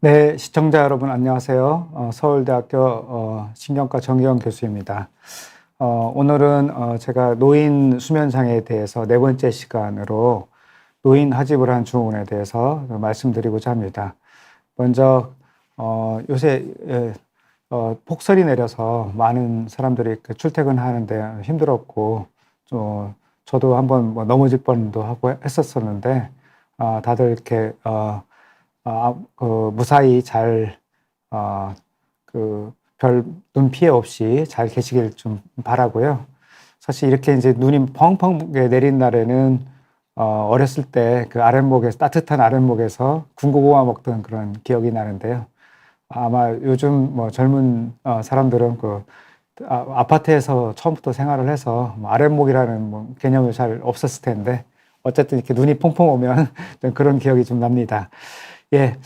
네, 시청자 여러분 안녕하세요. 서울대학교 신경과 정기영 교수입니다. 오늘은 제가 노인 수면장애에 대해서 네 번째 시간으로 노인 하지불안 증후군에 대해서 말씀드리고자 합니다. 먼저 요새 폭설이 내려서 많은 사람들이 출퇴근하는데 힘들었고, 저도 한번 넘어질 뻔도 하고 했었었는데, 다들 이렇게 무사히 잘, 별 눈 피해 없이 잘 계시길 좀 바라고요. 사실 이렇게 이제 눈이 펑펑 내린 날에는, 어렸을 때 그 아랫목에서, 따뜻한 아랫목에서 군고구마 먹던 그런 기억이 나는데요. 아마 요즘 뭐 젊은 사람들은 아파트에서 처음부터 생활을 해서 뭐 아랫목이라는 뭐 개념이 잘 없었을 텐데, 어쨌든 이렇게 눈이 펑펑 오면 그런 기억이 좀 납니다. 예,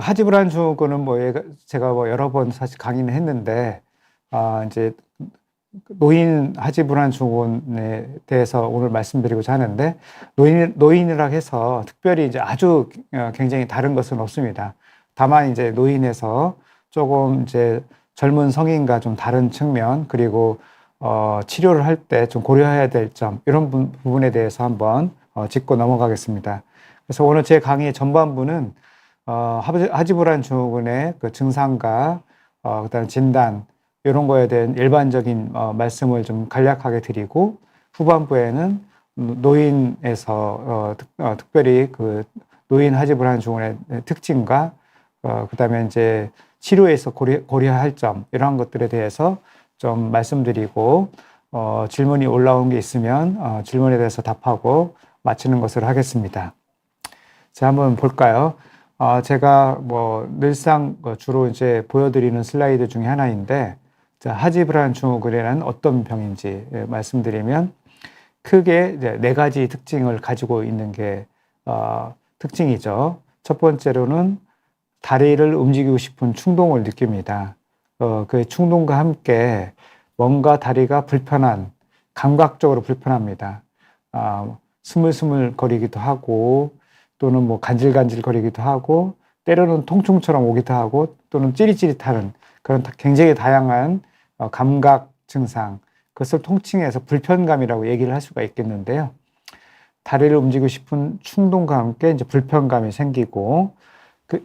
하지불안 증후군은 제가 여러 번 사실 강의는 했는데, 이제 노인 하지불안 증후군에 대해서 오늘 말씀드리고자 하는데, 노인이라 해서 특별히 이제 아주 굉장히 다른 것은 없습니다. 다만 이제 노인에서 조금 이제 젊은 성인과 좀 다른 측면, 그리고 치료를 할 때 좀 고려해야 될 점, 이런 부분에 대해서 한번 짚고 넘어가겠습니다. 그래서 오늘 제 강의의 전반부는 하지불안 증후군의 그 증상과 그다음 진단 이런 거에 대한 일반적인 말씀을 좀 간략하게 드리고, 후반부에는 노인에서 특별히 그 노인 하지불안 증후군의 특징과 그다음에 이제 치료에서 고려할 점, 이러한 것들에 대해서 좀 말씀드리고, 질문이 올라온 게 있으면 질문에 대해서 답하고 마치는 것을 하겠습니다. 자, 한번 볼까요? 제가 늘상 주로 이제 보여드리는 슬라이드 중에 하나인데, 자, 하지불안 증후군이란 어떤 병인지 말씀드리면, 크게 이제 네 가지 특징을 가지고 있는 게 특징이죠. 첫 번째로는 다리를 움직이고 싶은 충동을 느낍니다. 그 충동과 함께 뭔가 다리가 불편한, 감각적으로 불편합니다. 스물스물 거리기도 하고, 또는 뭐 간질간질 거리기도 하고, 때로는 통증처럼 오기도 하고, 또는 찌릿찌릿하는 그런 굉장히 다양한 감각 증상, 그것을 통칭해서 불편감이라고 얘기를 할 수가 있겠는데요. 다리를 움직이고 싶은 충동과 함께 이제 불편감이 생기고,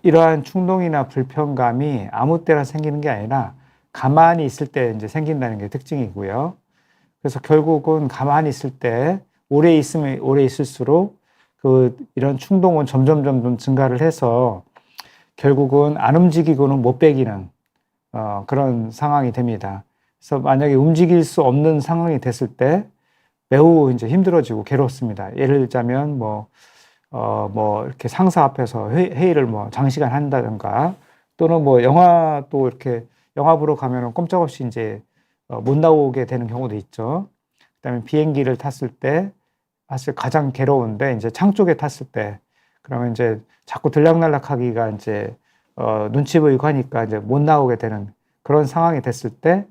이러한 충동이나 불편감이 아무 때나 생기는 게 아니라 가만히 있을 때 이제 생긴다는 게 특징이고요. 그래서 결국은 가만히 있을 때 오래 있으면 오래 있을수록 이런 충동은 점점 증가를 해서 결국은 안 움직이고는 못 베기는 그런 상황이 됩니다. 그래서 만약에 움직일 수 없는 상황이 됐을 때 매우 이제 힘들어지고 괴롭습니다. 예를 들자면 이렇게 상사 앞에서 회의를 장시간 한다든가, 또는 또 이렇게 영화 보러 가면은 꼼짝없이 이제 못 나오게 되는 경우도 있죠. 그다음에 비행기를 탔을 때 사실 가장 괴로운데, 이제 창 쪽에 탔을 때, 그러면 이제 자꾸 들락날락하기가 이제 눈치 보이고 하니까 이제 못 나오게 되는 그런 상황이 됐을 때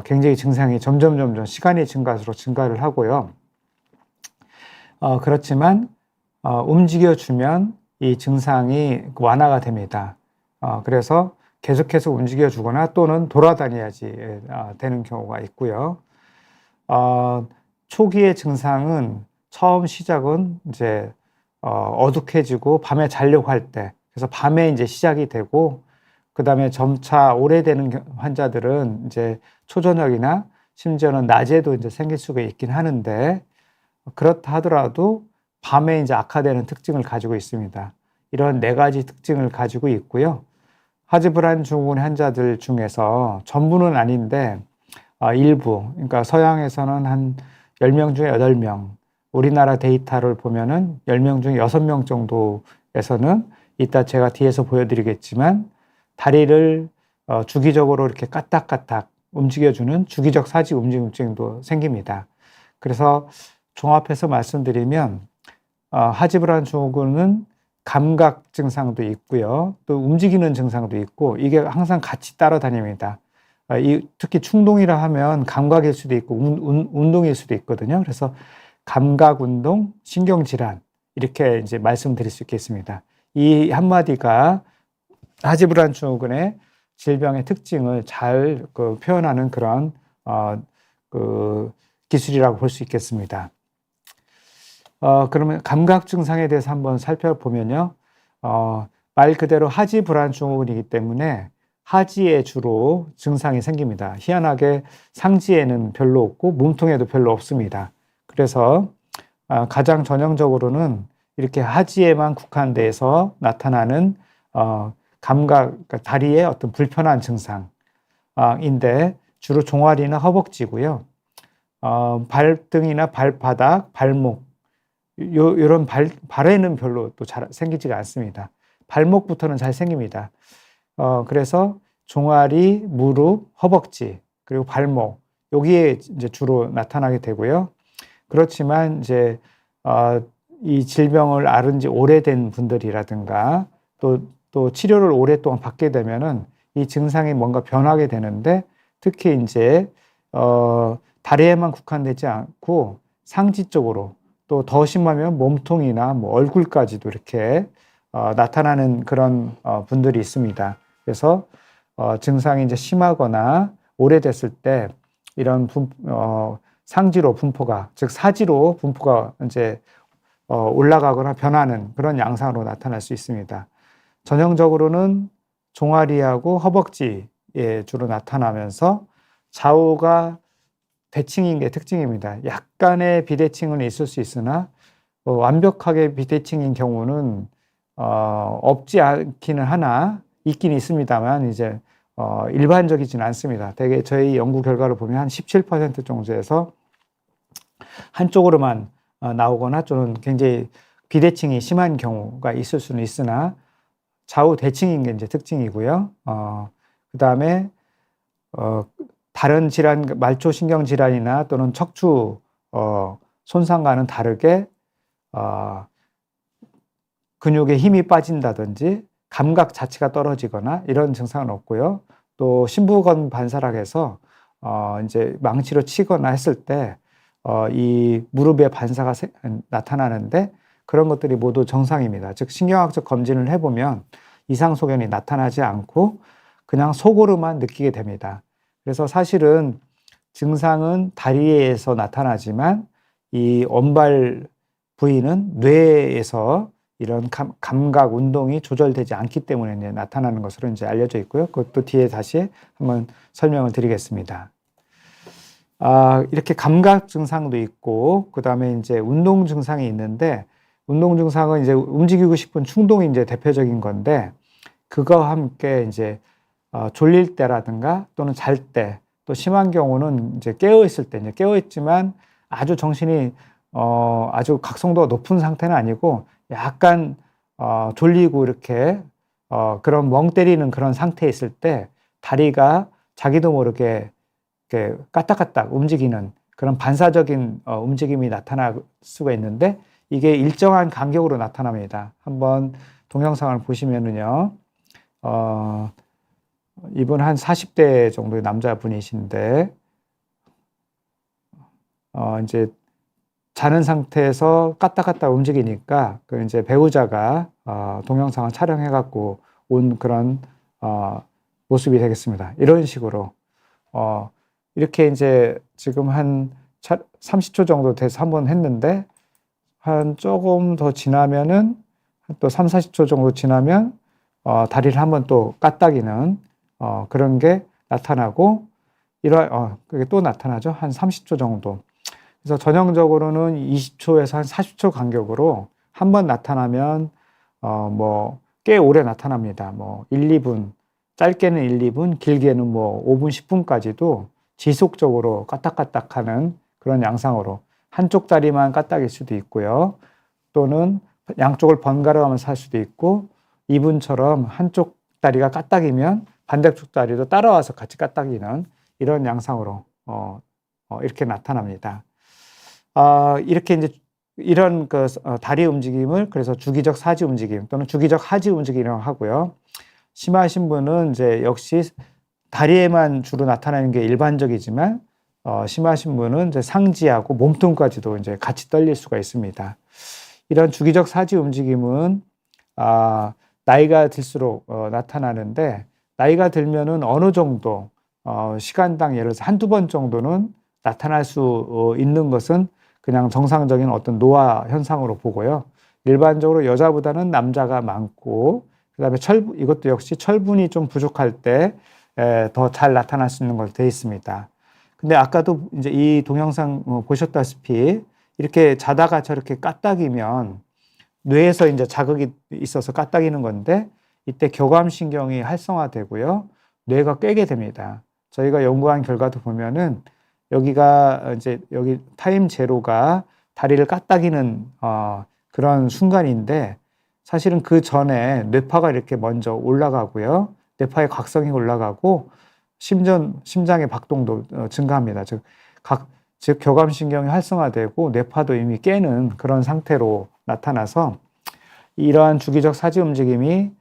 굉장히 증상이 점점 시간이 증가할수록 증가를 하고요. 그렇지만 움직여주면 이 증상이 완화가 됩니다. 그래서 계속해서 움직여주거나 또는 돌아다녀야지 되는 경우가 있고요. 초기의 증상은 처음 시작은 이제 어둑해지고 밤에 자려고 할 때, 그래서 밤에 이제 시작이 되고, 그 다음에 점차 오래되는 환자들은 이제 초저녁이나 심지어는 낮에도 이제 생길 수가 있긴 하는데, 그렇다 하더라도 밤에 이제 악화되는 특징을 가지고 있습니다. 이런 네 가지 특징을 가지고 있고요. 하지불안 증후군 환자들 중에서 전부는 아닌데 일부, 그러니까 서양에서는 한 10명 중에 8명, 우리나라 데이터를 보면은 10명 중에 6명 정도에서는 이따 제가 뒤에서 보여드리겠지만 다리를 주기적으로 이렇게 까딱까딱 움직여주는 주기적 사지 움직임도 생깁니다. 그래서 종합해서 말씀드리면 하지불안 증후군은 감각 증상도 있고요, 또 움직이는 증상도 있고, 이게 항상 같이 따라다닙니다. 특히 충동이라 하면 감각일 수도 있고 운동일 수도 있거든요. 그래서 감각 운동, 신경질환, 이렇게 이제 말씀드릴 수 있겠습니다. 이 한마디가 하지불안증후군의 질병의 특징을 잘 표현하는 그런 기술이라고 볼 수 있겠습니다. 그러면 감각 증상에 대해서 한번 살펴보면요. 말 그대로 하지불안증후군이기 때문에 하지에 주로 증상이 생깁니다. 희한하게 상지에는 별로 없고 몸통에도 별로 없습니다. 그래서 가장 전형적으로는 이렇게 하지에만 국한돼서 나타나는 감각, 그러니까 다리의 어떤 불편한 증상인데 주로 종아리나 허벅지고요. 발등이나 발바닥, 발목 이런 발에는 별로 또 잘 생기지가 않습니다. 발목부터는 잘 생깁니다. 그래서 종아리, 무릎, 허벅지 그리고 발목 여기에 이제 주로 나타나게 되고요. 그렇지만 이제 이 질병을 앓은 지 오래된 분들이라든가 또 치료를 오랫동안 받게 되면은 이 증상이 뭔가 변하게 되는데 특히 이제 다리에만 국한되지 않고 상지 쪽으로 또 더 심하면 몸통이나 뭐 얼굴까지도 이렇게 나타나는 그런 분들이 있습니다. 그래서 증상이 이제 심하거나 오래됐을 때 이런 상지로 분포가 즉 사지로 분포가 이제 올라가거나 변하는 그런 양상으로 나타날 수 있습니다. 전형적으로는 종아리하고 허벅지에 주로 나타나면서 좌우가 대칭인 게 특징입니다. 약간의 비대칭은 있을 수 있으나 완벽하게 비대칭인 경우는 없지 않기는 하나 있긴 있습니다만 이제 일반적이지는 않습니다. 대개 저희 연구 결과를 보면 한 17% 정도에서 한쪽으로만 나오거나 또는 굉장히 비대칭이 심한 경우가 있을 수는 있으나 좌우 대칭인 게 이제 특징이고요. 그 다음에 다른 질환, 말초신경 질환이나 또는 척추 손상과는 다르게 근육에 힘이 빠진다든지 감각 자체가 떨어지거나 이런 증상은 없고요. 또 심부건 반사락에서 이제 망치로 치거나 했을 때 이 무릎에 반사가 나타나는데 그런 것들이 모두 정상입니다. 즉 신경학적 검진을 해보면 이상 소견이 나타나지 않고 그냥 속으로만 느끼게 됩니다. 그래서 사실은 증상은 다리에서 나타나지만 이 원발 부위는 뇌에서 이런 감각 운동이 조절되지 않기 때문에 이제 나타나는 것으로 이제 알려져 있고요. 그것도 뒤에 다시 한번 설명을 드리겠습니다. 이렇게 감각 증상도 있고, 그 다음에 이제 운동 증상이 있는데, 운동 증상은 이제 움직이고 싶은 충동이 이제 대표적인 건데, 그거와 함께 이제 졸릴 때라든가 또는 잘 때, 또 심한 경우는 이제 깨어 있을 때, 이제 깨어 있지만 아주 정신이 아주 각성도가 높은 상태는 아니고 약간 졸리고 이렇게 그런 멍 때리는 그런 상태에 있을 때 다리가 자기도 모르게 이렇게 까딱까딱 움직이는 그런 반사적인 움직임이 나타날 수가 있는데 이게 일정한 간격으로 나타납니다. 한번 동영상을 보시면은요, 이분 한 40대 정도의 남자분이신데, 이제 자는 상태에서 까딱까딱 움직이니까 그 이제 배우자가 동영상을 촬영해갖고 온 그런 모습이 되겠습니다. 이런 식으로 이렇게 이제 지금 한 30초 정도 돼서 한번 했는데 한 조금 더 지나면은 또 3, 40초 정도 지나면 다리를 한번 또 까딱이는 그런 게 나타나고 그게 또 나타나죠. 한 30초 정도. 그래서 전형적으로는 20초에서 한 40초 간격으로 한 번 나타나면 뭐 꽤 오래 나타납니다. 뭐 1, 2분, 짧게는 1, 2분, 길게는 뭐 5분, 10분까지도 지속적으로 까딱까딱하는 그런 양상으로 한쪽 다리만 까딱일 수도 있고요. 또는 양쪽을 번갈아 가면서 할 수도 있고 이분처럼 한쪽 다리가 까딱이면 반대쪽 다리도 따라와서 같이 까딱이는 이런 양상으로 이렇게 나타납니다. 이렇게 이제 이런 그 다리 움직임을 그래서 주기적 사지 움직임 또는 주기적 하지 움직임이라고 하고요. 심하신 분은 이제 역시 다리에만 주로 나타나는 게 일반적이지만 심하신 분은 이제 상지하고 몸통까지도 이제 같이 떨릴 수가 있습니다. 이런 주기적 사지 움직임은 나이가 들수록 나타나는데, 나이가 들면은 어느 정도 시간당 예를 들어서 한두 번 정도는 나타날 수 있는 것은 그냥 정상적인 어떤 노화 현상으로 보고요. 일반적으로 여자보다는 남자가 많고, 그다음에 이것도 역시 철분이 좀 부족할 때 더 잘 나타날 수 있는 걸로 되어 있습니다. 근데 아까도 이제 이 동영상 보셨다시피 이렇게 자다가 저렇게 까딱이면 뇌에서 이제 자극이 있어서 까딱이는 건데, 이때 교감신경이 활성화되고요. 뇌가 깨게 됩니다. 저희가 연구한 결과도 보면은 여기가 이제 여기 타임 제로가 다리를 까딱이는 그런 순간인데, 사실은 그 전에 뇌파가 이렇게 먼저 올라가고요. 뇌파의 각성이 올라가고 심장의 박동도 증가합니다. 즉 교감신경이 활성화되고 뇌파도 이미 깨는 그런 상태로 나타나서, 이러한 주기적 사지 움직임이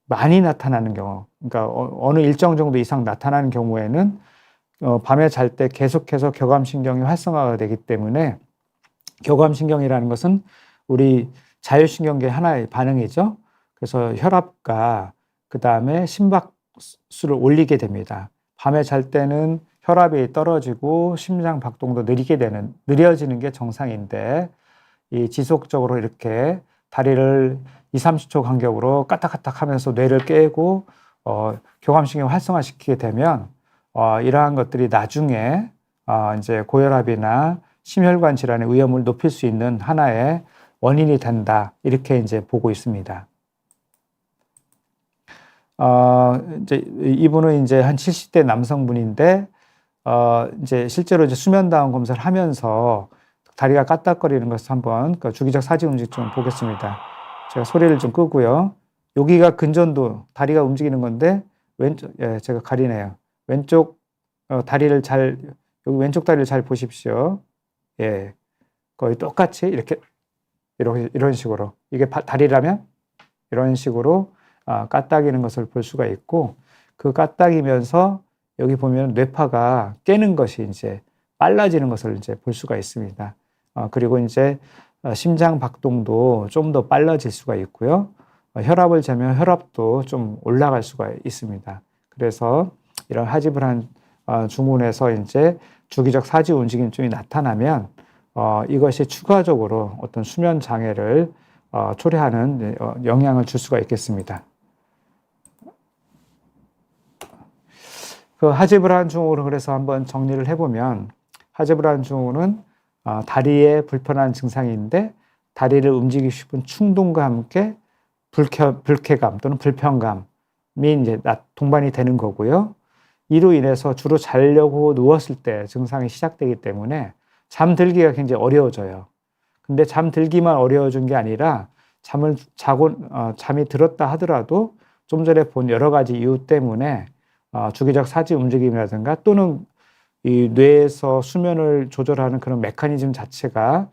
많이 나타나는 경우, 그러니까 어느 일정 정도 이상 나타나는 경우에는 밤에 잘 때 계속해서 교감신경이 활성화가 되기 때문에, 교감신경이라는 것은 우리 자율신경계의 하나의 반응이죠. 그래서 혈압과 그 다음에 심박수를 올리게 됩니다. 밤에 잘 때는 혈압이 떨어지고 심장 박동도 느려지는 게 정상인데, 이 지속적으로 이렇게 다리를 2, 30초 간격으로 까딱까딱 하면서 뇌를 깨고 교감신경 활성화시키게 되면 이러한 것들이 나중에 이제 고혈압이나 심혈관 질환의 위험을 높일 수 있는 하나의 원인이 된다. 이렇게 이제 보고 있습니다. 이제 이분은 이제 한 70대 남성분인데, 이제 실제로 이제 수면 다운 검사를 하면서 다리가 까딱거리는 것을 한번 주기적 사지 움직임 좀 보겠습니다. 제가 소리를 좀 끄고요. 여기가 근전도, 다리가 움직이는 건데, 제가 가리네요. 왼쪽 다리를 여기 왼쪽 다리를 잘 보십시오. 예. 거의 똑같이 이런 식으로. 이게 다리라면 이런 식으로 까딱이는 것을 볼 수가 있고, 그 까딱이면서 여기 보면 뇌파가 깨는 것이 이제 빨라지는 것을 이제 볼 수가 있습니다. 그리고 이제 심장 박동도 좀 더 빨라질 수가 있고요. 혈압을 재면 혈압도 좀 올라갈 수가 있습니다. 그래서 이런 하지불안 증후군에서 이제 주기적 사지 움직임증이 나타나면 이것이 추가적으로 어떤 수면 장애를 초래하는 영향을 줄 수가 있겠습니다. 그 하지불안 증후군을 그래서 한번 정리를 해보면, 하지불안 증후군은 다리에 불편한 증상인데, 다리를 움직이고 싶은 충동과 함께 불쾌감 또는 불편감이 이제 동반이 되는 거고요. 이로 인해서 주로 자려고 누웠을 때 증상이 시작되기 때문에 잠들기가 굉장히 어려워져요. 근데 잠들기만 어려워진 게 아니라 잠이 들었다 하더라도 좀 전에 본 여러 가지 이유 때문에 주기적 사지 움직임이라든가 또는 이 뇌에서 수면을 조절하는 그런 메커니즘 자체가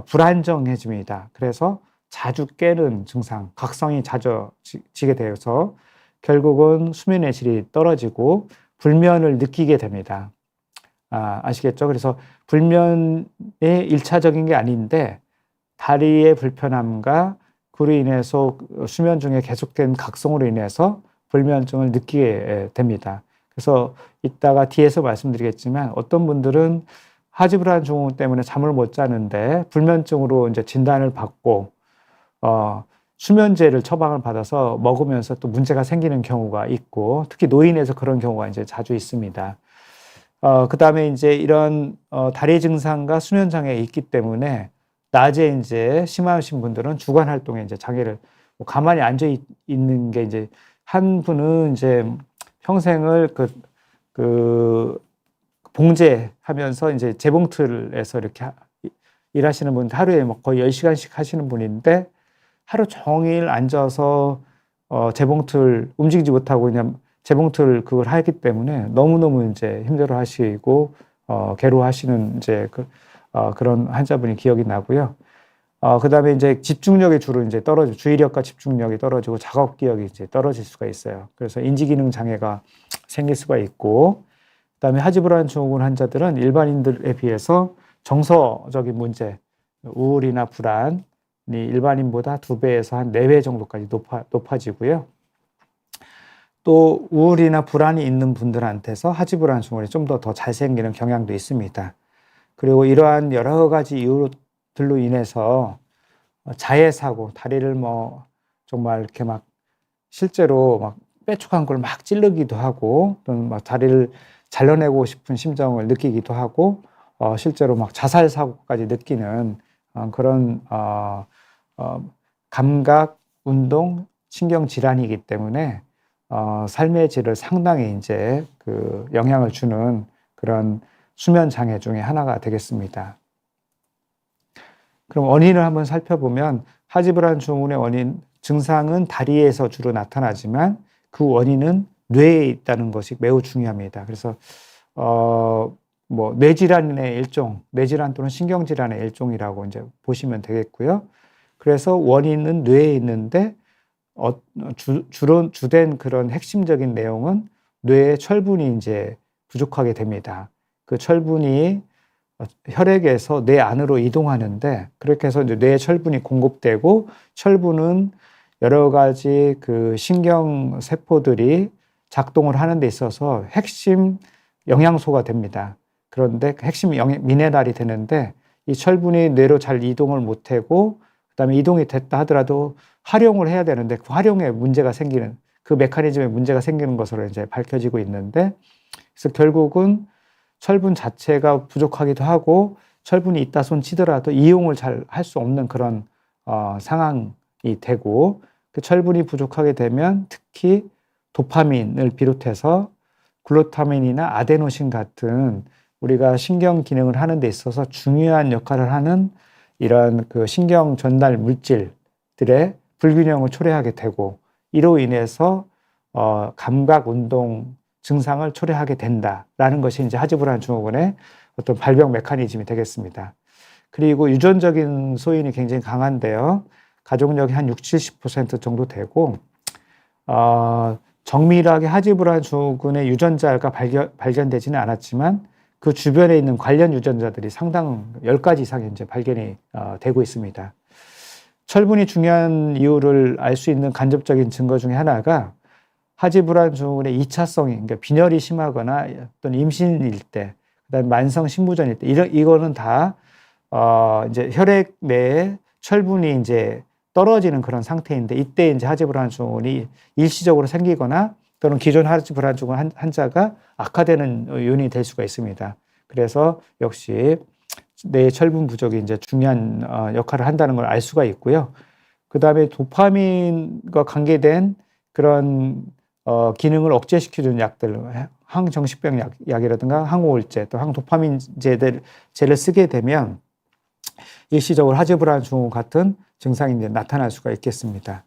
불안정해집니다. 그래서 자주 깨는 증상, 각성이 잦아지게 되어서 결국은 수면의 질이 떨어지고 불면을 느끼게 됩니다. 아시겠죠? 그래서 불면의 1차적인 게 아닌데, 다리의 불편함과 그로 인해서 수면 중에 계속된 각성으로 인해서 불면증을 느끼게 됩니다. 그래서 이따가 뒤에서 말씀드리겠지만, 어떤 분들은 하지불안 증후군 때문에 잠을 못 자는데 불면증으로 이제 진단을 받고 수면제를 처방을 받아서 먹으면서 또 문제가 생기는 경우가 있고, 특히 노인에서 그런 경우가 이제 자주 있습니다. 그 다음에 이제 이런 다리 증상과 수면 장애가 있기 때문에 낮에 이제 심하신 분들은 주간 활동에 이제 장애를 가만히 앉아 있는 게, 이제 한 분은 이제 평생을 봉제하면서 이제 재봉틀에서 이렇게 일하시는 분, 하루에 거의 10시간씩 하시는 분인데, 하루 종일 앉아서 재봉틀 움직이지 못하고 그냥 재봉틀 그걸 하기 때문에 너무너무 이제 힘들어 하시고 괴로워하시는 이제 그런 환자분이 기억이 나고요. 그다음에 이제 집중력이 주로 이제 주의력과 집중력이 떨어지고 작업 기억이 이제 떨어질 수가 있어요. 그래서 인지기능 장애가 생길 수가 있고, 그다음에 하지불안 증후군 환자들은 일반인들에 비해서 정서적인 문제, 우울이나 불안, 일반인보다 2배에서 한 4배 정도까지 높아지고요. 또 우울이나 불안이 있는 분들한테서 하지불안 증후군이 좀 더 잘 생기는 경향도 있습니다. 그리고 이러한 여러 가지 이유들로 인해서 자해사고, 다리를 뭐 정말 이렇게 막 실제로 막 뾰족한 걸 막 찌르기도 하고, 또는 막 다리를 잘라내고 싶은 심정을 느끼기도 하고, 실제로 막 자살 사고까지 느끼는 그런 감각, 운동, 신경 질환이기 때문에 삶의 질을 상당히 이제 그 영향을 주는 그런 수면 장애 중에 하나가 되겠습니다. 그럼 원인을 한번 살펴보면 하지불안 증후군의 원인 증상은 다리에서 주로 나타나지만 그 원인은 뇌에 있다는 것이 매우 중요합니다. 그래서 뭐 뇌질환의 일종, 뇌질환 또는 신경질환의 일종이라고 이제 보시면 되겠고요. 그래서 원인은 뇌에 있는데 주된 그런 핵심적인 내용은 뇌의 철분이 이제 부족하게 됩니다. 그 철분이 혈액에서 뇌 안으로 이동하는데 그렇게 해서 이제 뇌에 철분이 공급되고 철분은 여러 가지 그 신경 세포들이 작동을 하는 데 있어서 핵심 영양소가 됩니다. 그런데 핵심 미네랄이 되는데 이 철분이 뇌로 잘 이동을 못하고 그다음에 이동이 됐다 하더라도 활용을 해야 되는데 그 활용에 문제가 생기는 그 메커니즘에 문제가 생기는 것으로 이제 밝혀지고 있는데 그래서 결국은 철분 자체가 부족하기도 하고 철분이 있다 손 치더라도 이용을 잘 할 수 없는 그런 상황이 되고 그 철분이 부족하게 되면 특히 도파민을 비롯해서 글루타민이나 아데노신 같은 우리가 신경 기능을 하는 데 있어서 중요한 역할을 하는 이런 그 신경 전달 물질들의 불균형을 초래하게 되고 이로 인해서 감각 운동 증상을 초래하게 된다라는 것이 이제 하지불안 증후군의 어떤 발병 메커니즘이 되겠습니다. 그리고 유전적인 소인이 굉장히 강한데요. 가족력이 한 60-70% 정도 되고 정밀하게 하지불안 증후군의 유전자가 발견되지는 않았지만 그 주변에 있는 관련 유전자들이 상당 10가지 이상이 이제 발견이 되고 있습니다. 철분이 중요한 이유를 알 수 있는 간접적인 증거 중에 하나가 하지불안 증후군의 2차성이 그러니까 빈혈이 심하거나 또는 임신일 때, 그다음에 만성 신부전일 때 이거는 다 이제 혈액 내에 철분이 이제 떨어지는 그런 상태인데 이때 이제 하지불안 증후군이 일시적으로 생기거나 또는 기존 하지불안 증후군 환자가 악화되는 요인이 될 수가 있습니다. 그래서 역시 뇌의 철분 부족이 이제 중요한 역할을 한다는 걸 알 수가 있고요. 그 다음에 도파민과 관계된 그런 기능을 억제시켜주는 약들, 항정신병 약이라든가 항우울제, 또 항도파민제를 쓰게 되면 일시적으로 하지불안 증후군 같은 증상이 이제 나타날 수가 있겠습니다.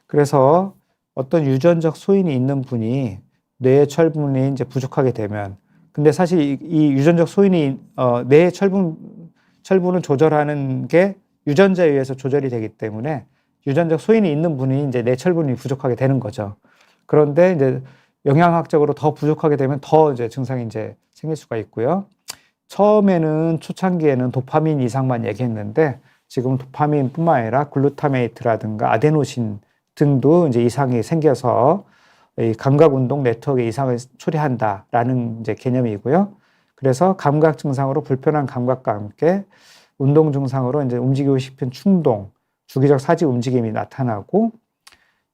그래서 어떤 유전적 소인이 있는 분이 뇌의 철분이 이제 부족하게 되면, 근데 사실 이 유전적 소인이 뇌의 철분을 조절하는 게 유전자에 의해서 조절이 되기 때문에 유전적 소인이 있는 분이 이제 뇌 철분이 부족하게 되는 거죠. 그런데 이제 영양학적으로 더 부족하게 되면 더 이제 증상이 이제 생길 수가 있고요. 처음에는 초창기에는 도파민 이상만 얘기했는데 지금 도파민뿐만 아니라 글루타메이트라든가 아데노신 등도 이제 이상이 생겨서 이 감각운동 네트워크에 이상을 초래한다라는 이제 개념이고요. 그래서 감각 증상으로 불편한 감각과 함께 운동 증상으로 이제 움직이고 싶은 충동, 주기적 사지 움직임이 나타나고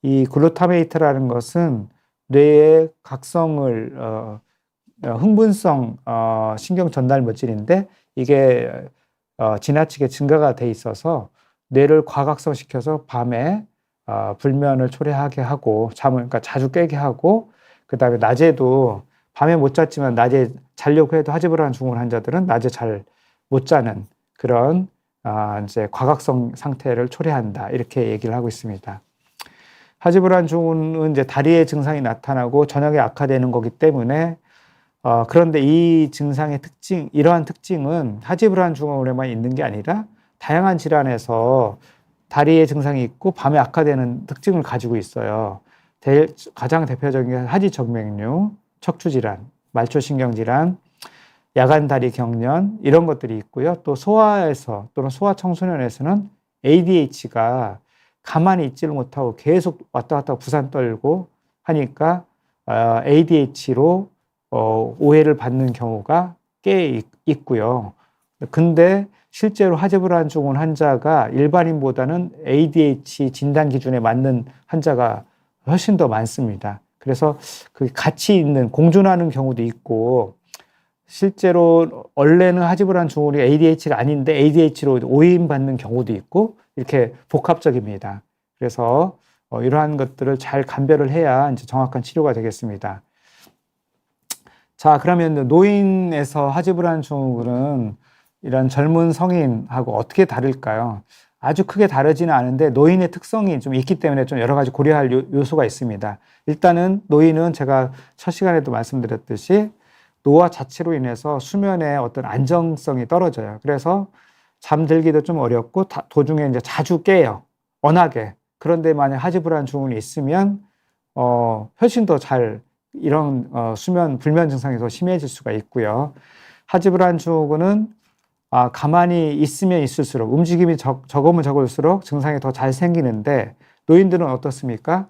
이 글루타메이트라는 것은 뇌의 각성을 흥분성 신경 전달 물질인데 이게 지나치게 증가가 돼 있어서 뇌를 과각성시켜서 밤에 불면을 초래하게 하고 그러니까 자주 깨게 하고 그다음에 낮에도 밤에 못 잤지만 낮에 자려고 해도 하지불안 증후군 환자들은 낮에 잘 못 자는 그런 이제 과각성 상태를 초래한다 이렇게 얘기를 하고 있습니다. 하지불안 증후군은 이제 다리의 증상이 나타나고 저녁에 악화되는 거기 때문에 그런데 이 증상의 특징, 이러한 특징은 하지불안 증후군에만 있는 게 아니라 다양한 질환에서 다리의 증상이 있고 밤에 악화되는 특징을 가지고 있어요. 가장 대표적인 게 하지정맥류, 척추질환, 말초신경질환, 야간다리 경련 이런 것들이 있고요. 또 소아에서 또는 소아청소년에서는 ADH가 가만히 있지를 못하고 계속 왔다 갔다 부산 떨고 하니까 ADH로 오해를 받는 경우가 꽤 있고요. 근데 실제로 하지불안 증후군 환자가 일반인보다는 ADH 진단 기준에 맞는 환자가 훨씬 더 많습니다. 그래서 그 같이 있는 공존하는 경우도 있고, 실제로 원래는 하지불안 증후군이 ADH가 아닌데 ADH로 오인받는 경우도 있고, 이렇게 복합적입니다. 그래서 이러한 것들을 잘 감별을 해야 이제 정확한 치료가 되겠습니다. 자, 그러면 노인에서 하지불안 증후군은 이런 젊은 성인하고 어떻게 다를까요? 아주 크게 다르지는 않은데 노인의 특성이 좀 있기 때문에 좀 여러 가지 고려할 요소가 있습니다. 일단은 노인은 제가 첫 시간에도 말씀드렸듯이 노화 자체로 인해서 수면의 어떤 안정성이 떨어져요. 그래서 잠들기도 좀 어렵고 도중에 이제 자주 깨요. 워낙에. 그런데 만약 하지불안 증후군이 있으면 훨씬 더 잘 이런 수면 불면 증상이 더 심해질 수가 있고요. 하지불안 증후군은 가만히 있으면 있을수록 움직임이 적으면 적을수록 증상이 더 잘 생기는데 노인들은 어떻습니까?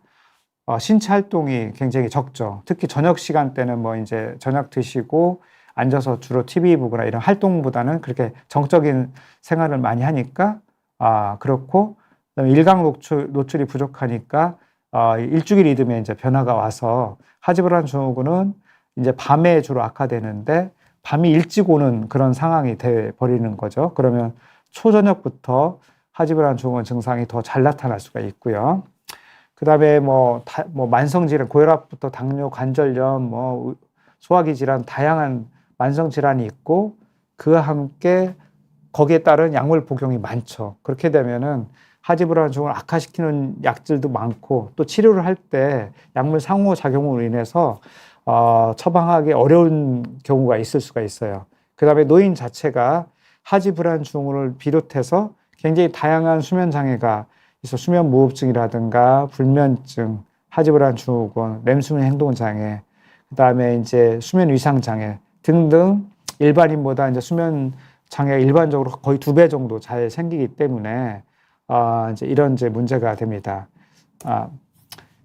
신체 활동이 굉장히 적죠. 특히 저녁 시간대는 뭐 이제 저녁 드시고 앉아서 주로 TV 보거나 이런 활동보다는 그렇게 정적인 생활을 많이 하니까 그렇고, 그다음에 일광 노출이 부족하니까 일주일 리듬에 이제 변화가 와서 하지불안 증후군은 이제 밤에 주로 악화되는데 밤이 일찍 오는 그런 상황이 돼 버리는 거죠. 그러면 초저녁부터 하지불안 증후군 증상이 더 잘 나타날 수가 있고요. 그다음에 뭐 만성 질환, 고혈압부터 당뇨, 관절염, 뭐 소화기 질환, 다양한 만성 질환이 있고 그와 함께 거기에 따른 약물 복용이 많죠. 그렇게 되면은 하지불안 증후군을 악화시키는 약들도 많고 또 치료를 할 때 약물 상호작용으로 인해서 처방하기 어려운 경우가 있을 수가 있어요. 그 다음에 노인 자체가 하지불안 증후군을 비롯해서 굉장히 다양한 수면 장애가 있어 수면 무호흡증이라든가 불면증, 하지불안 증후군, 렘수면 행동 장애, 그 다음에 이제 수면 위상 장애 등등 일반인보다 이제 수면 장애가 일반적으로 거의 2배 정도 잘 생기기 때문에 이제 이런 이제 문제가 됩니다.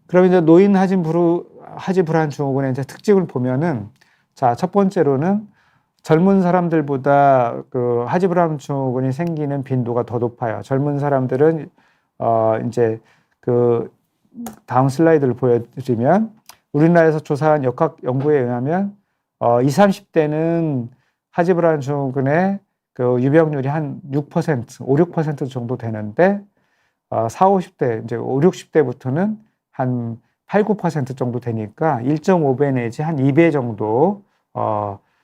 그러면 이제 노인 하지불안 증후군의 이제 특징을 보면은, 자, 첫 번째로는 젊은 사람들보다 그 하지불안 증후군이 생기는 빈도가 더 높아요. 젊은 사람들은 이제 그 다음 슬라이드를 보여드리면 우리나라에서 조사한 역학 연구에 의하면 20, 30대는 하지불안 증후군의 그 유병률이 한 6%, 5, 6% 정도 되는데 40, 50대, 이제 5, 60대부터는 한 8, 9% 정도 되니까 1.5배 내지 한 2배 정도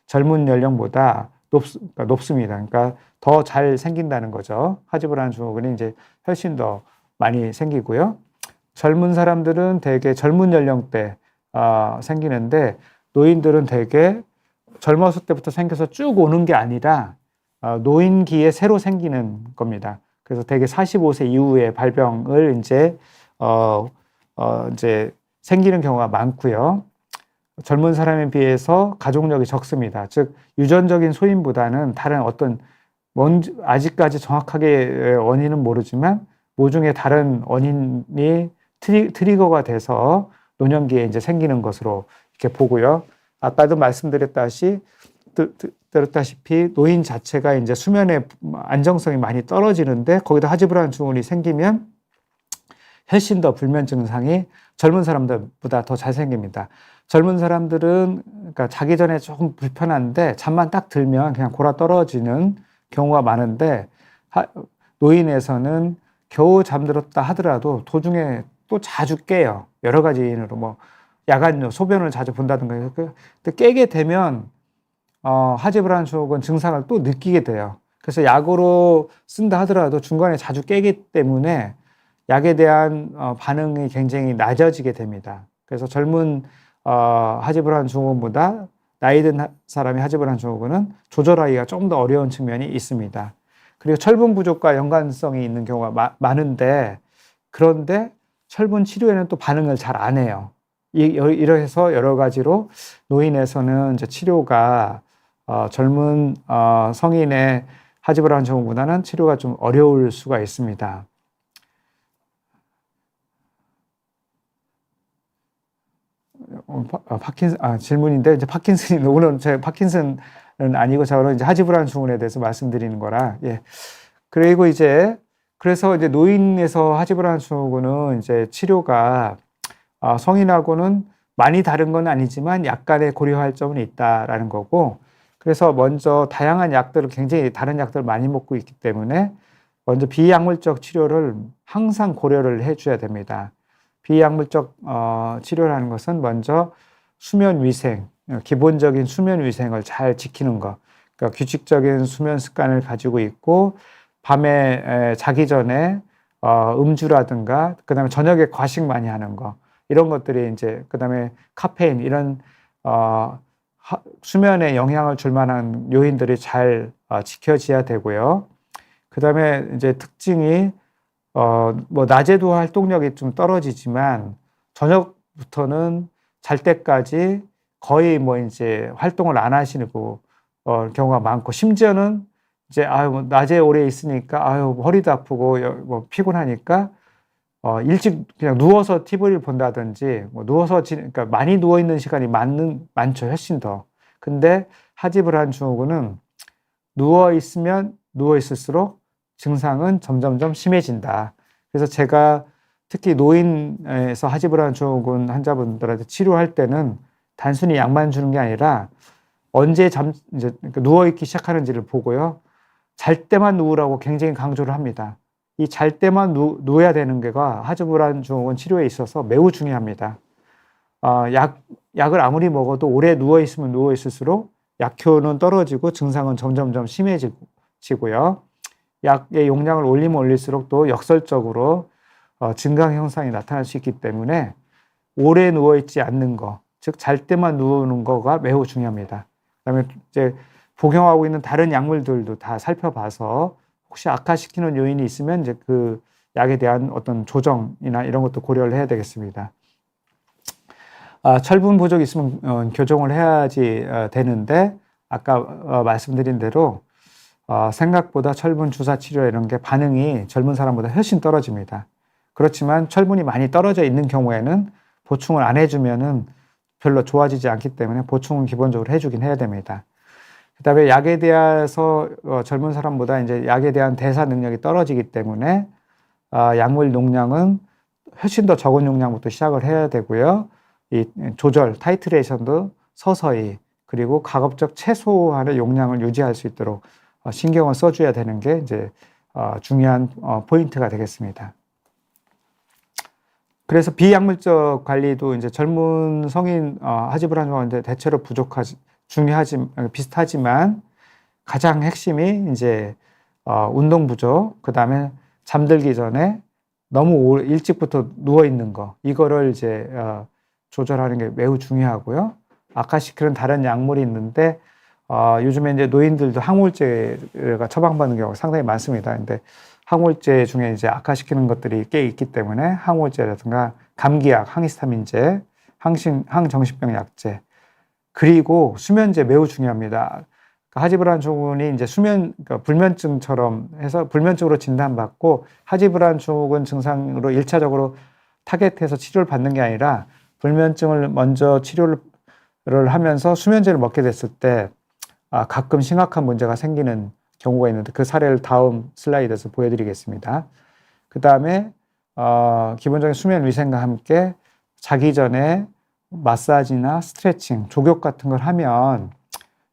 젊은 연령보다 높습니다. 그러니까 더 잘 생긴다는 거죠. 하지불안 증후군이 이제 훨씬 더 많이 생기고요. 젊은 사람들은 대개 젊은 연령대 생기는데 노인들은 대개 젊었을 때부터 생겨서 쭉 오는 게 아니라 노인기에 새로 생기는 겁니다. 그래서 대개 45세 이후에 발병을 이제 생기는 경우가 많고요. 젊은 사람에 비해서 가족력이 적습니다. 즉 유전적인 소인보다는 다른 어떤 아직까지 정확하게 원인은 모르지만 모종의 다른 원인이 트리거가 돼서 노년기에 이제 생기는 것으로 이렇게 보고요. 아까도 말씀드렸다시피 노인 자체가 이제 수면의 안정성이 많이 떨어지는데 거기다 하지불안 증후군이 생기면 훨씬 더 불면 증상이 젊은 사람들보다 더 잘 생깁니다. 젊은 사람들은 그러니까 자기 전에 조금 불편한데 잠만 딱 들면 그냥 골아 떨어지는 경우가 많은데 노인에서는 겨우 잠들었다 하더라도 도중에 또 자주 깨요. 여러 가지 이유로 뭐 야간 소변을 자주 본다든가. 근데 깨게 되면 하지불안 증후군 증상을 또 느끼게 돼요. 그래서 약으로 쓴다 하더라도 중간에 자주 깨기 때문에 약에 대한 반응이 굉장히 낮아지게 됩니다. 그래서 젊은 하지불안 증후군보다 나이 든 사람의 하지불안 증후군은 조절하기가 좀 더 어려운 측면이 있습니다. 그리고 철분 부족과 연관성이 있는 경우가 많은데 그런데 철분 치료에는 또 반응을 잘 안 해요. 이래서 여러 가지로 노인에서는 이제 치료가 젊은 성인의 하지브라운 증후군보다는 치료가 좀 어려울 수가 있습니다. 질문인데, 이제 파킨슨이, 오늘 제가 파킨슨은 아니고, 저는 이제 하지브라운 증후군에 대해서 말씀드리는 거라, 예. 그리고 그래서 이제 노인에서 하지브라운 증후군은 이제 치료가 성인하고는 많이 다른 건 아니지만 약간의 고려할 점은 있다라는 거고, 그래서 먼저 다양한 약들을 굉장히 다른 약들을 많이 먹고 있기 때문에 먼저 비약물적 치료를 항상 고려를 해줘야 됩니다. 비약물적 치료라는 것은 먼저 수면 위생, 기본적인 수면 위생을 잘 지키는 것, 그러니까 규칙적인 수면 습관을 가지고 있고, 밤에 자기 전에 음주라든가, 그 다음에 저녁에 과식 많이 하는 거, 이런 것들이 이제, 그 다음에 카페인, 이런 수면에 영향을 줄 만한 요인들이 잘 지켜져야 되고요. 그 다음에 이제 특징이 뭐 낮에도 활동력이 좀 떨어지지만 저녁부터는 잘 때까지 거의 뭐 이제 활동을 안 하시고 경우가 많고, 심지어는 이제 뭐 낮에 오래 있으니까 허리도 아프고 뭐 피곤하니까 일찍 그냥 누워서 TV를 본다든지, 뭐 그러니까 많이 누워 있는 시간이 많죠. 훨씬 더. 근데 하지브라운 증후군은 누워 있으면 누워 있을수록 증상은 점점점 심해진다. 그래서 제가 특히 노인에서 하지브라운 증후군 환자분들한테 치료할 때는 단순히 약만 주는 게 아니라 언제 이제 누워 있기 시작하는지를 보고요. 잘 때만 누우라고 굉장히 강조를 합니다. 이 잘 때만 누워야 되는 게가 하지브라운 증후군 치료에 있어서 매우 중요합니다. 약을 아무리 먹어도 오래 누워 있으면 누워 있을수록 약효는 떨어지고 증상은 점점점 심해지고요. 약의 용량을 올리면 올릴수록 또 역설적으로 증강 현상이 나타날 수 있기 때문에 오래 누워 있지 않는 거, 즉 잘 때만 누우는 거가 매우 중요합니다. 그다음에 이제 복용하고 있는 다른 약물들도 다 살펴봐서 혹시 악화시키는 요인이 있으면 이제 그 약에 대한 어떤 조정이나 이런 것도 고려를 해야 되겠습니다. 철분 부족이 있으면 교정을 해야지 되는데, 아까 말씀드린 대로 생각보다 철분 주사 치료 이런 게 반응이 젊은 사람보다 훨씬 떨어집니다. 그렇지만 철분이 많이 떨어져 있는 경우에는 보충을 안 해주면은 별로 좋아지지 않기 때문에 보충은 기본적으로 해주긴 해야 됩니다. 그다음에 약에 대해서 젊은 사람보다 이제 약에 대한 대사 능력이 떨어지기 때문에 약물 용량은 훨씬 더 적은 용량부터 시작을 해야 되고요. 이 조절, 타이트레이션도 서서히, 그리고 가급적 최소한의 용량을 유지할 수 있도록 신경을 써줘야 되는 게 이제 중요한 포인트가 되겠습니다. 그래서 비약물적 관리도 이제 젊은 성인 하지브라운 증후군인데 대체로 비슷하지만 가장 핵심이 이제 운동 부족, 그 다음에 잠들기 전에 너무 일찍부터 누워 있는 거, 이거를 이제 조절하는 게 매우 중요하고요. 악화시키는 다른 약물이 있는데 요즘에 이제 노인들도 항우울제가 처방받는 경우가 상당히 많습니다. 근데 항우울제 중에 이제 악화시키는 것들이 꽤 있기 때문에 항우울제라든가 감기약, 항히스타민제, 항정신병 약제, 그리고 수면제 매우 중요합니다. 하지브라운 증후군이 이제 그러니까 불면증처럼 해서 불면증으로 진단받고 하지브라운 증후군 증상으로 1차적으로 타겟해서 치료를 받는 게 아니라 불면증을 먼저 치료를 하면서 수면제를 먹게 됐을 때 가끔 심각한 문제가 생기는 경우가 있는데, 그 사례를 다음 슬라이드에서 보여드리겠습니다. 그 다음에 기본적인 수면 위생과 함께 자기 전에 마사지나 스트레칭, 족욕 같은 걸 하면,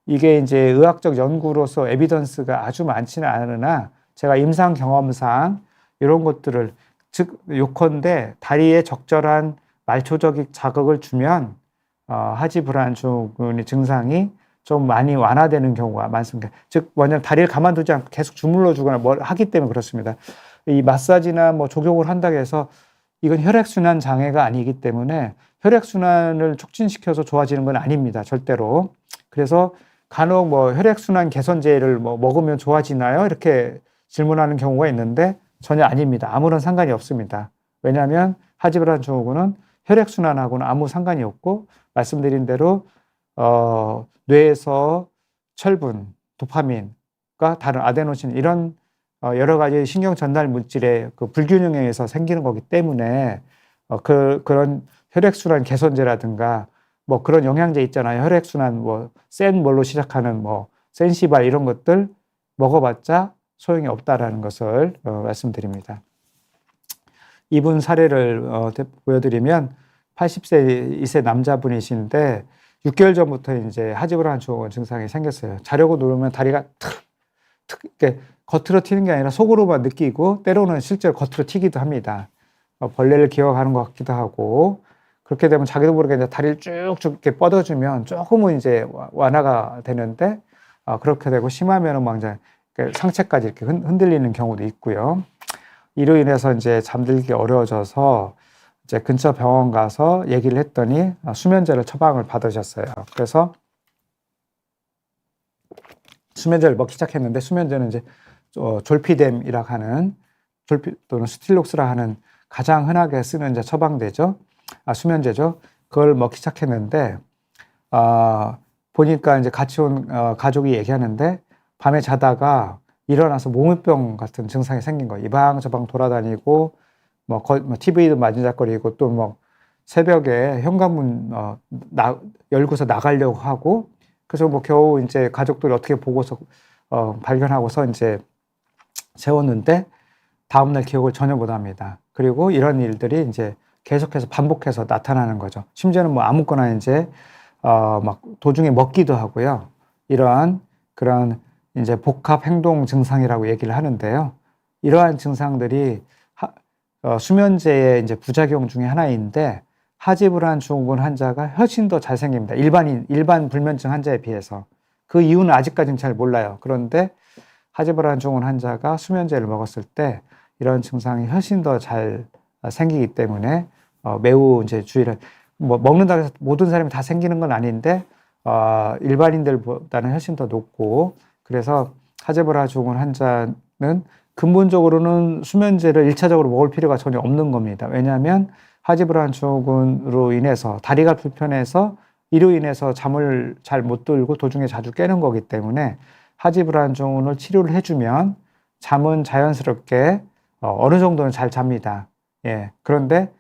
이게 이제 의학적 연구로서 에비던스가 아주 많지는 않으나 제가 임상 경험상 이런 것들을, 즉 요컨대 다리에 적절한 말초적 자극을 주면 하지브라운 증후군의 증상이 좀 많이 완화되는 경우가 많습니다. 즉 뭐냐면 다리를 가만두지 않고 계속 주물러 주거나 뭘 하기 때문에 그렇습니다. 이 마사지나 뭐 족욕을 한다고 해서 이건 혈액순환 장애가 아니기 때문에 혈액순환을 촉진시켜서 좋아지는 건 아닙니다. 절대로. 그래서 간혹 뭐 혈액순환 개선제를 뭐 먹으면 좋아지나요? 이렇게 질문하는 경우가 있는데 전혀 아닙니다. 아무런 상관이 없습니다. 왜냐하면 하지브라운 증후군은 혈액순환하고는 아무 상관이 없고, 말씀드린 대로 뇌에서 철분, 도파민, 과 다른 아데노신 이런 여러 가지 신경 전달 물질의 그 불균형에 의해서 생기는 거기 때문에 그런 혈액순환 개선제라든가 뭐 그런 영양제 있잖아요. 혈액순환 뭐 센 뭘로 시작하는 뭐 센시발 이런 것들 먹어봤자 소용이 없다라는 것을 말씀드립니다. 이분 사례를 보여드리면 80세 이세 남자분이신데 6개월 전부터 이제 하지브라한 증후군 증상이 생겼어요. 자려고 누르면 다리가 이렇게 겉으로 튀는 게 아니라 속으로만 느끼고 때로는 실제로 겉으로 튀기도 합니다. 벌레를 기억하는 것 같기도 하고 그렇게 되면 자기도 모르게 이제 다리를 쭉쭉 이렇게 뻗어주면 조금은 이제 완화가 되는데 그렇게 되고 심하면은 막 이제 상체까지 이렇게 흔들리는 경우도 있고요. 이로 인해서 이제 잠들기 어려워져서 이제 근처 병원 가서 얘기를 했더니 수면제를 처방을 받으셨어요. 그래서 수면제를 먹기 시작했는데 수면제는 이제 졸피뎀이라고 하는 또는 스틸록스라 하는 가장 흔하게 쓰는 이제 처방되죠. 수면제죠. 그걸 먹기 시작했는데 보니까 이제 같이 온 가족이 얘기하는데 밤에 자다가 일어나서 몽유병 같은 증상이 생긴 거예요. 이 방 저 방 돌아다니고 뭐 TV도 만지작거리고 또 뭐 새벽에 현관문 열고서 나가려고 하고 그래서 뭐 겨우 이제 가족들이 어떻게 보고서 발견하고서 이제 재웠는데 다음날 기억을 전혀 못 합니다. 그리고 이런 일들이 이제 계속해서 반복해서 나타나는 거죠. 심지어는 뭐 아무거나 이제 막 도중에 먹기도 하고요. 이러한 그런 이제 복합 행동 증상이라고 얘기를 하는데요. 이러한 증상들이 수면제의 이제 부작용 중에 하나인데 하지브라한 증후군 환자가 훨씬 더 잘 생깁니다. 일반 불면증 환자에 비해서. 그 이유는 아직까지는 잘 몰라요. 그런데 하지브라한 증후군 환자가 수면제를 먹었을 때 이런 증상이 훨씬 더 잘 생기기 때문에 매우 이제 주의를 뭐 먹는다고 해서 모든 사람이 다 생기는 건 아닌데 일반인들보다는 훨씬 더 높고 그래서 하지브라한 증후군 환자는 근본적으로는 수면제를 1차적으로 먹을 필요가 전혀 없는 겁니다. 왜냐하면 하지브라한 증후군으로 인해서 다리가 불편해서 이로 인해서 잠을 잘 못 들고 도중에 자주 깨는 거기 때문에 하지브라한 증후군을 치료를 해주면 잠은 자연스럽게 어느 정도는 잘 잡니다. 예. 그런데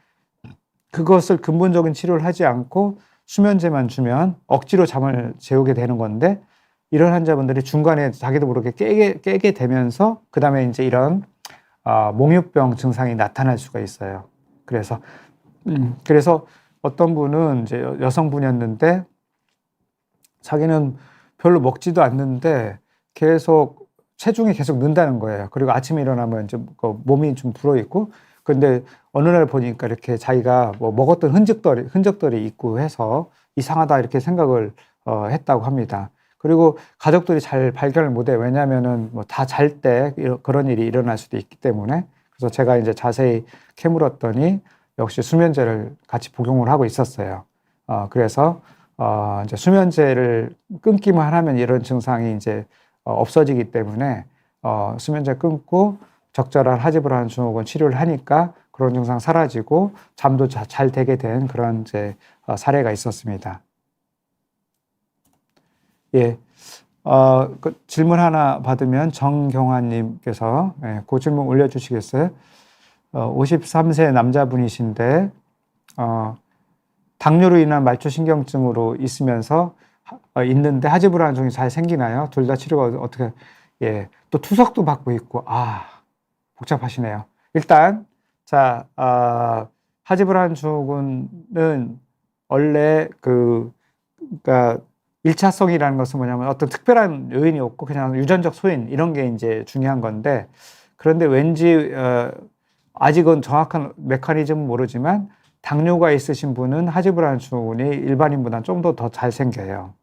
그것을 근본적인 치료를 하지 않고 수면제만 주면 억지로 잠을 재우게 되는 건데 이런 환자분들이 중간에 자기도 모르게 깨게 되면서 그 다음에 이제 이런 몽유병 증상이 나타날 수가 있어요. 그래서 어떤 분은 이제 여성분이었는데 자기는 별로 먹지도 않는데 계속 체중이 계속 는다는 거예요. 그리고 아침에 일어나면 이제 몸이 좀 불어 있고 근데 어느 날 보니까 이렇게 자기가 뭐 먹었던 흔적들이 있고 해서 이상하다 이렇게 생각을 했다고 합니다. 그리고 가족들이 잘 발견을 못해요. 왜냐하면은 뭐 다 잘 때 그런 일이 일어날 수도 있기 때문에. 그래서 제가 이제 자세히 캐물었더니 역시 수면제를 같이 복용을 하고 있었어요. 그래서 이제 수면제를 끊기만 하면 이런 증상이 이제 없어지기 때문에 수면제 끊고 적절한 하지브라한 증후군 치료를 하니까 그런 증상 사라지고 잠도 잘 되게 된 그런 이제 사례가 있었습니다. 예. 그 질문 하나 받으면 정경환님께서 그 질문 올려주시겠어요? 53세 남자분이신데 당뇨로 인한 말초신경증으로 있는데 하지브라한 증후군이 잘 생기나요? 둘 다 치료가 어떻게? 예. 또 투석도 받고 있고 복잡하시네요. 일단 자 하지브라한 증후군은 원래 그러니까 1차성이라는 것은 뭐냐면 어떤 특별한 요인이 없고 그냥 유전적 소인 이런 게 이제 중요한 건데 그런데 왠지 아직은 정확한 메커니즘은 모르지만 당뇨가 있으신 분은 하지브라한 증후군이 일반인보다 좀 더 잘 생겨요.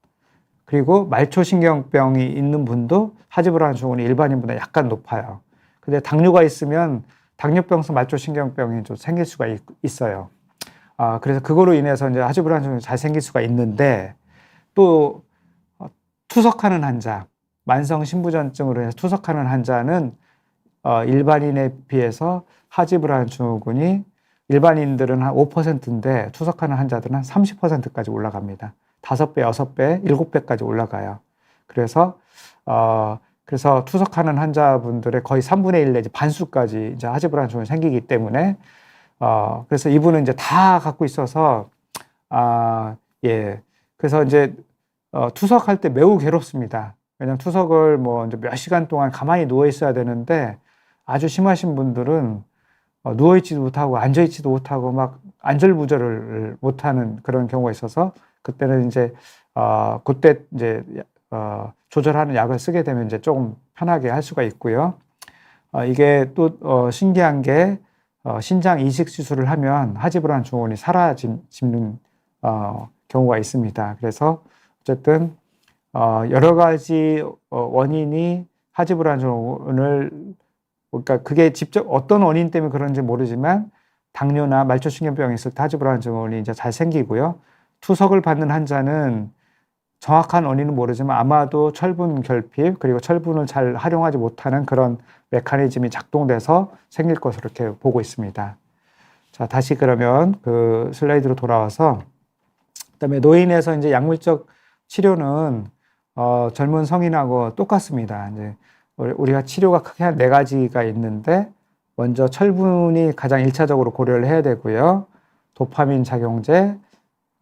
그리고 말초신경병이 있는 분도 하지브라한 증후군이 일반인보다 약간 높아요. 근데 당뇨가 있으면 당뇨병성 말초신경병이 좀 생길 수가 있어요. 그래서 그거로 인해서 이제 하지브라한 증후군이 잘 생길 수가 있는데 또 투석하는 환자, 만성 신부전증으로 해서 투석하는 환자는 일반인에 비해서 하지브라한 증후군이 일반인들은 한 5%인데 투석하는 환자들은 한 30%까지 올라갑니다. 5배, 6배, 7배까지 올라가요. 그래서 그래서 투석하는 환자분들의 거의 3분의 1 내지 반수까지 이제 하지불안 증후군이 생기기 때문에 그래서 이분은 이제 다 갖고 있어서 예. 그래서 이제 투석할 때 매우 괴롭습니다. 왜냐하면 투석을 뭐 이제 몇 시간 동안 가만히 누워 있어야 되는데 아주 심하신 분들은 누워 있지도 못하고 앉아 있지도 못하고 막 안절부절을 못하는 그런 경우가 있어서 그때는 이제 그때 이제 조절하는 약을 쓰게 되면 이제 조금 편하게 할 수가 있고요. 이게 또 신기한 게 신장 이식 수술을 하면 하지불안 증후군이 사라지는 경우가 있습니다. 그래서 어쨌든 여러 가지 원인이 하지불안 증후군을 그러니까 그게 직접 어떤 원인 때문에 그런지 모르지만 당뇨나 말초신경병이 있을 때 하지불안 증후군이 이제 잘 생기고요. 투석을 받는 환자는 정확한 원인은 모르지만 아마도 철분 결핍 그리고 철분을 잘 활용하지 못하는 그런 메커니즘이 작동돼서 생길 것으로 이렇게 보고 있습니다. 자, 다시 그러면 그 슬라이드로 돌아와서 그다음에 노인에서 이제 약물적 치료는 젊은 성인하고 똑같습니다. 이제 우리가 치료가 크게 한 4가지가 있는데 먼저 철분이 가장 1차적으로 고려를 해야 되고요. 도파민 작용제,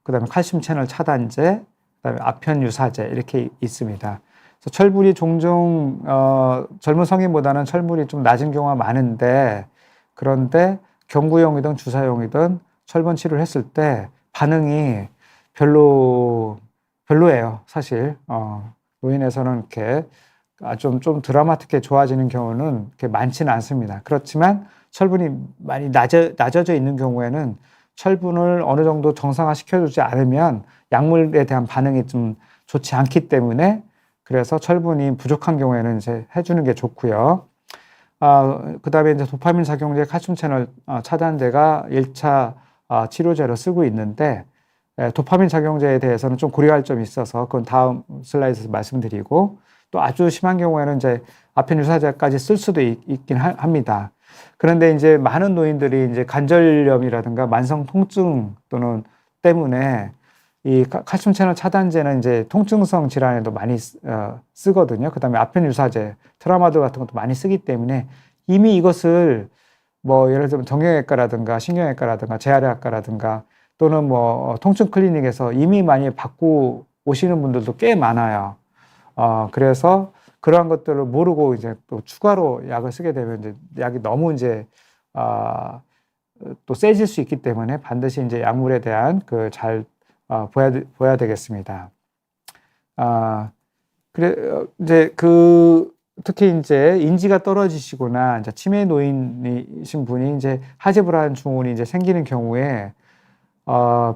그다음에 칼슘 채널 차단제, 그다음에 아편 유사제 이렇게 있습니다. 그래서 철분이 종종 젊은 성인보다는 철분이 좀 낮은 경우가 많은데 그런데 경구용이든 주사용이든 철분 치료를 했을 때 반응이 별로예요, 사실. 노인에서는 이렇게 좀 드라마틱하게 좋아지는 경우는 그렇게 많지는 않습니다. 그렇지만 철분이 많이 낮아져 있는 경우에는 철분을 어느 정도 정상화 시켜주지 않으면 약물에 대한 반응이 좀 좋지 않기 때문에 그래서 철분이 부족한 경우에는 이제 해주는 게 좋고요. 그 다음에 이제 도파민 작용제 칼슘 채널 차단제가 1차 치료제로 쓰고 있는데 도파민 작용제에 대해서는 좀 고려할 점이 있어서 그건 다음 슬라이드에서 말씀드리고 또 아주 심한 경우에는 이제 아편 유사제까지 쓸 수도 있긴 합니다. 그런데 이제 많은 노인들이 이제 관절염이라든가 만성 통증 또는 때문에 이 칼슘 채널 차단제는 이제 통증성 질환에도 많이 쓰거든요. 그다음에 아편 유사제, 트라마돌 같은 것도 많이 쓰기 때문에 이미 이것을 뭐 예를 들면 정형외과라든가 신경외과라든가 재활의학과라든가 또는 뭐 통증 클리닉에서 이미 많이 받고 오시는 분들도 꽤 많아요. 그래서 그러한 것들을 모르고 이제 또 추가로 약을 쓰게 되면 이제 약이 너무 이제 또 세질 수 있기 때문에 반드시 이제 약물에 대한 그 잘 보야 되겠습니다. 그래 이제 특히 이제 인지가 떨어지시거나 이제 치매 노인이신 분이 이제 하지불안 증후군이 이제 생기는 경우에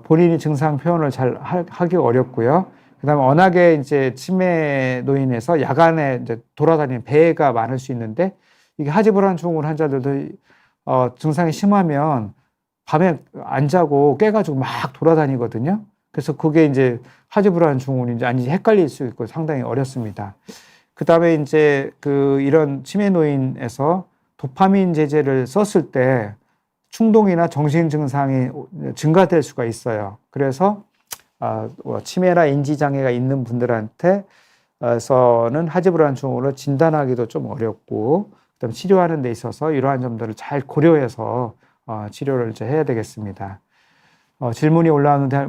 본인이 증상 표현을 잘 하기 어렵고요. 그다음에 워낙에 이제 치매 노인에서 야간에 이제 돌아다니는 배가 많을 수 있는데 이게 하지불안 증후군 환자들도 증상이 심하면 밤에 안 자고 깨가지고 막 돌아다니거든요. 그래서 그게 이제 하지불안 증후군인지 아닌지 헷갈릴 수 있고 상당히 어렵습니다. 그다음에 이제 이런 치매 노인에서 도파민 제제를 썼을 때 충동이나 정신 증상이 증가될 수가 있어요. 그래서 치매나 인지 장애가 있는 분들한테서는 하지불안 증후군을 진단하기도 좀 어렵고 그다음에 치료하는 데 있어서 이러한 점들을 잘 고려해서 치료를 이제 해야 되겠습니다. 질문이 올라오는데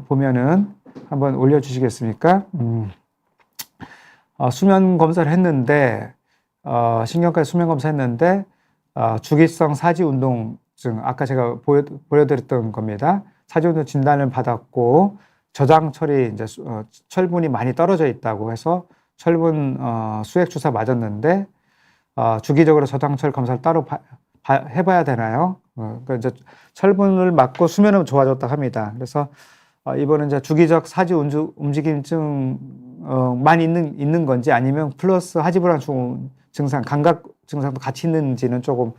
보면은 한번 올려주시겠습니까? 수면 검사를 했는데 신경과의 수면 검사했는데 주기성 사지운동증 아까 제가 보여드렸던 겁니다. 사지운동 진단을 받았고 저장철이 이제 철분이 많이 떨어져 있다고 해서 철분 수액 주사 맞았는데 주기적으로 저장철 검사를 따로 해봐야 되나요? 그러니까 이제 철분을 맞고 수면은 좋아졌다 합니다. 그래서 이번은 이제 주기적 사지 움직임증만 있는 건지 아니면 플러스 하지불안 증상, 감각 증상도 같이 있는지는 조금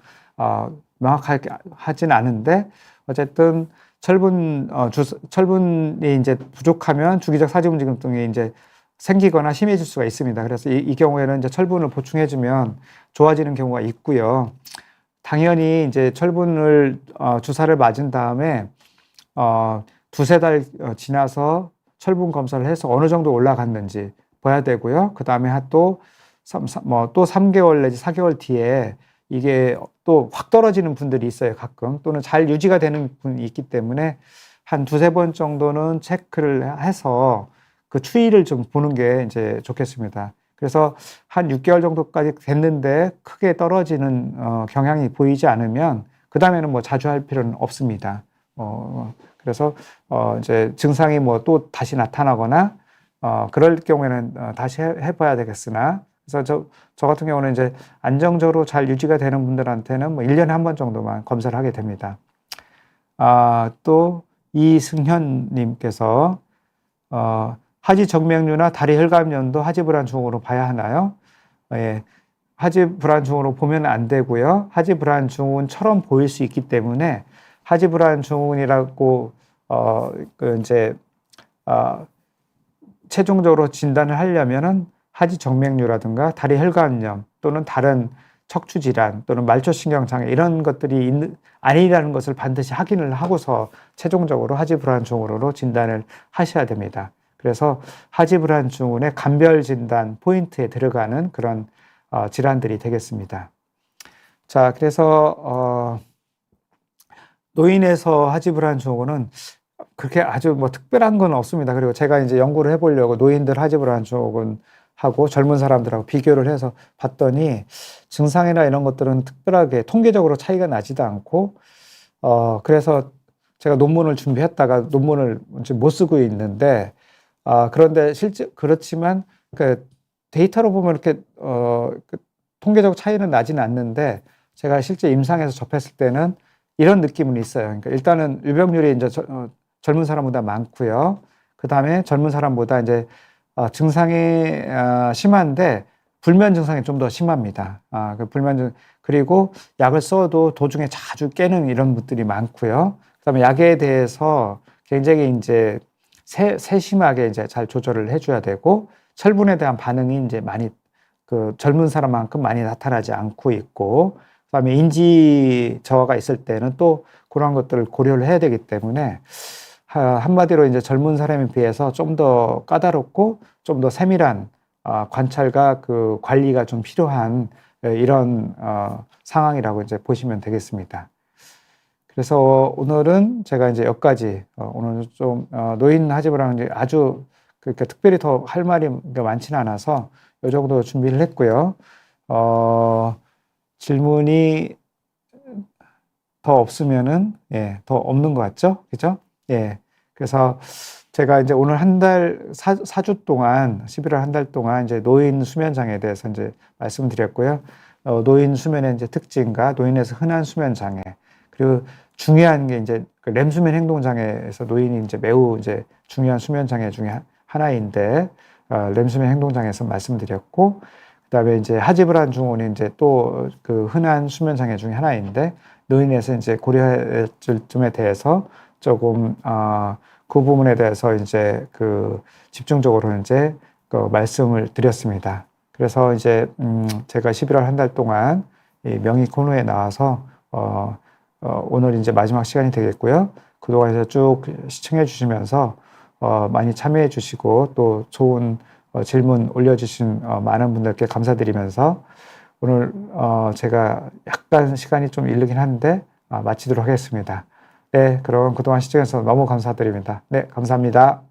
명확하게 하진 않은데 어쨌든 철분이 이제 부족하면 주기적 사지 움직임증이 이제 생기거나 심해질 수가 있습니다. 그래서 이 경우에는 이제 철분을 보충해주면 좋아지는 경우가 있고요. 당연히 이제 철분을 주사를 맞은 다음에 두세 달 지나서 철분 검사를 해서 어느 정도 올라갔는지 봐야 되고요. 그 다음에 또 또 3개월 내지 4개월 뒤에 이게 또 확 떨어지는 분들이 있어요, 가끔. 또는 잘 유지가 되는 분이 있기 때문에 한 두세 번 정도는 체크를 해서 그 추이를 좀 보는 게 이제 좋겠습니다. 그래서 한 6개월 정도까지 됐는데 크게 떨어지는 경향이 보이지 않으면 그 다음에는 뭐 자주 할 필요는 없습니다. 그래서 이제 증상이 뭐 또 다시 나타나거나 그럴 경우에는 다시 해봐야 되겠으나, 그래서 저 같은 경우는 이제 안정적으로 잘 유지가 되는 분들한테는 뭐 1년에 한 번 정도만 검사를 하게 됩니다. 또 이승현님께서 하지 정맥류나 다리 혈관염도 하지 불안증후로 봐야 하나요? 예, 하지 불안증후로 보면 안 되고요. 하지 불안증후처럼 보일 수 있기 때문에 하지 불안증후라고 이제 최종적으로 진단을 하려면은 하지 정맥류라든가 다리 혈관염 또는 다른 척추 질환 또는 말초신경 장애 이런 것들이 아니라는 것을 반드시 확인을 하고서 최종적으로 하지 불안증후로 진단을 하셔야 됩니다. 그래서 하지 불안증후의 감별 진단 포인트에 들어가는 그런 질환들이 되겠습니다. 자, 그래서 노인에서 하지 불안증후는 그렇게 아주 뭐 특별한 건 없습니다. 그리고 제가 이제 연구를 해보려고 노인들 하지 불안증후군 하고 젊은 사람들하고 비교를 해서 봤더니 증상이나 이런 것들은 특별하게 통계적으로 차이가 나지도 않고, 그래서 제가 논문을 준비했다가 논문을 못 쓰고 있는데, 그런데 실제 그렇지만 그 데이터로 보면 이렇게 그 통계적 차이는 나지는 않는데, 제가 실제 임상에서 접했을 때는 이런 느낌은 있어요. 그러니까 일단은 유병률이 이제 젊은 사람보다 많고요. 그 다음에 젊은 사람보다 이제 증상이 심한데 불면 증상이 좀 더 심합니다. 그 그리고 약을 써도 도중에 자주 깨는 이런 것들이 많고요. 그다음에 약에 대해서 굉장히 이제 세심하게 이제 잘 조절을 해줘야 되고, 철분에 대한 반응이 이제 많이 그 젊은 사람만큼 많이 나타나지 않고 있고, 그다음에 인지 저하가 있을 때는 또 그런 것들을 고려를 해야 되기 때문에 한마디로 이제 젊은 사람에 비해서 좀 더 까다롭고 좀 더 세밀한 관찰과 그 관리가 좀 필요한 이런 상황이라고 이제 보시면 되겠습니다. 그래서 오늘은 제가 이제 여기까지 오늘 좀 노인 하지부랑 이제 아주 그렇게 특별히 더 할 말이 많지는 않아서 이 정도 준비를 했고요. 질문이 더 없으면은 더 없는 것 같죠? 그죠? 예. 그래서 제가 이제 오늘 한 달, 4주 동안, 11월 한 달 동안 이제 노인 수면장애에 대해서 이제 말씀드렸고요. 노인 수면의 이제 특징과 노인에서 흔한 수면장애, 그리고 중요한 게 이제 그 렘수면 행동장애에서 노인이 이제 매우 이제 중요한 수면장애 중에 하나인데, 렘수면 행동장애에서 말씀드렸고, 그 다음에 이제 하지불안증후는 이제 또 그 흔한 수면장애 중에 하나인데, 노인에서 이제 고려할 점에 대해서 조금, 그 부분에 대해서 이제 그 집중적으로 이제 그 말씀을 드렸습니다. 그래서 이제, 제가 11월 한 달 동안 이 명의 코너에 나와서, 오늘 이제 마지막 시간이 되겠고요. 그동안 이제 쭉 시청해 주시면서, 많이 참여해 주시고 또 좋은 질문 올려주신 많은 분들께 감사드리면서 오늘 제가 약간 시간이 좀 이르긴 한데 마치도록 하겠습니다. 네, 그럼 그동안 시청해주셔서 너무 감사드립니다. 네, 감사합니다.